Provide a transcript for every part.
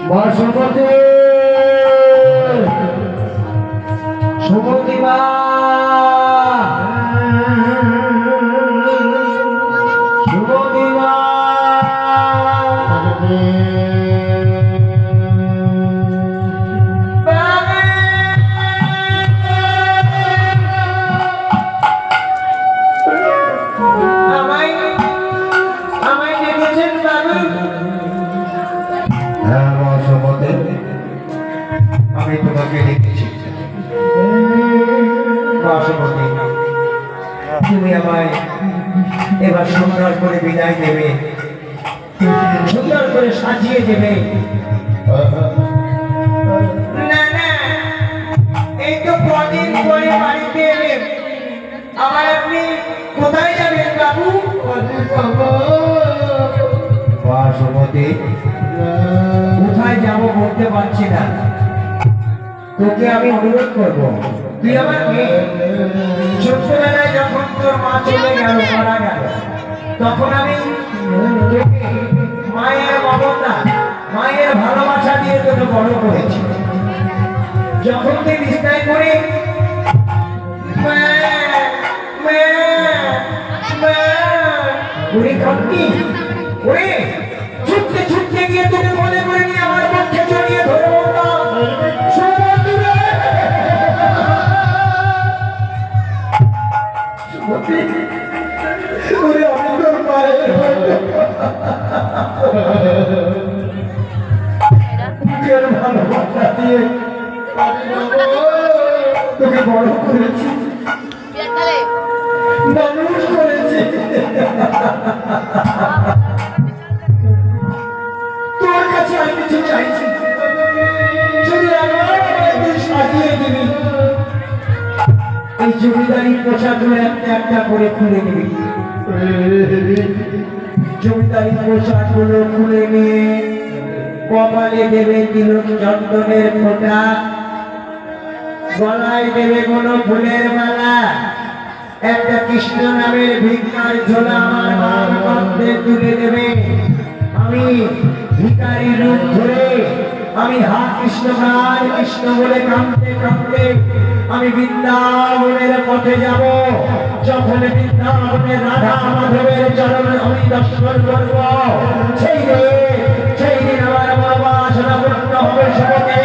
বাসমতী সুমতি মা সুমতি মা আমি তোমাকে লিখেছি বাসমতী, তুমি আমায় এবার সুন্দর করে বিদায় দেবে, সুন্দর করে সাজিয়ে দেবে। না না, এই তো কদিন পরে বাড়িতে এলে, আবার আপনি কোথায় যাবেন বাবু? বাসমতী, কোথায় যাবো বলতে পারছি না, তোকে আমি অনুরোধ করবো, তুই আমার মেয়ে। ছোটবেলায় যখন তোর মা চলে গেল, মারা গেল, তখন আমি মায়ের মমতা, মায়ের ভালোবাসা দিয়ে তোকে বড় করেছি। যখন তুই বিছনায় করে ছুটতে ছুটতে গিয়ে তোকে মনে করে নিয়ে আমার পক্ষে জড়িয়ে ধরে ভালোবাসা দিয়ে তোকে বড় করেছি, মানুষ করেছি। তোর কাছে আমি কিছু চাইছি, শুধু তুই সাজিয়ে দিবি, এই জমিদারি পোশাকগুলো একটা একটা করে খুলে দিবি। জমিদারি পোশাকগুলো খুলে নিয়ে কপালে দেবে তিলক চন্দনের ফোঁটা, গলায় দেবে কোনো ফুলের মালা, একটা কৃষ্ণ নামের ভিক্ষার ঝোলা আমার মার মধ্যে তুলে দেবে। আমি ভিখারি রূপ ধরে আমি হা কৃষ্ণ প্রাণ কৃষ্ণ বলে কাঁদতে কাঁদতে আমি বৃন্দাবনের পথে যাব। যখন বৃন্দাবনে রাধা মাধবের চরণ আমি দর্শন করব, সেই দিন আমার বাবা বাসনা পূর্ণ হবে সবকে।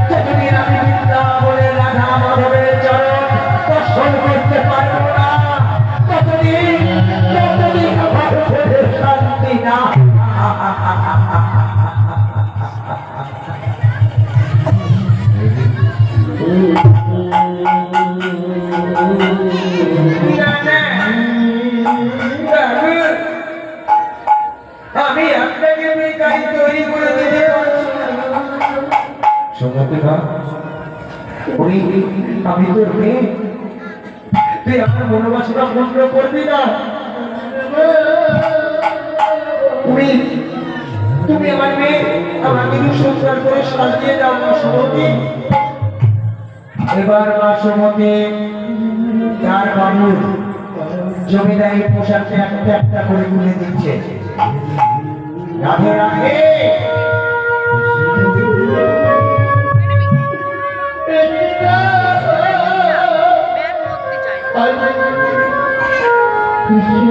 যতদিন আমি বৃন্দাবনের রাধা মাধবের চরণ দর্শন করতে পারবো না, ততদিন আমার শান্তি না। আমি আপনাকে গাড়ি তৈরি করে দিতে সম্মতি না, আমি তোর মেয়ে, তুই আমার মনোবাসনা পূর্ণ করবি না। তুমি আমার মেয়ে, আমাকে সংসার করে সাজিয়ে দাও না সুমতি। এবার বাসমতী তার বাবুর জমিদারি পোশাকটা একটা একটা করে খুলে দিচ্ছে। রাধে রাধে। কৃষ্ণ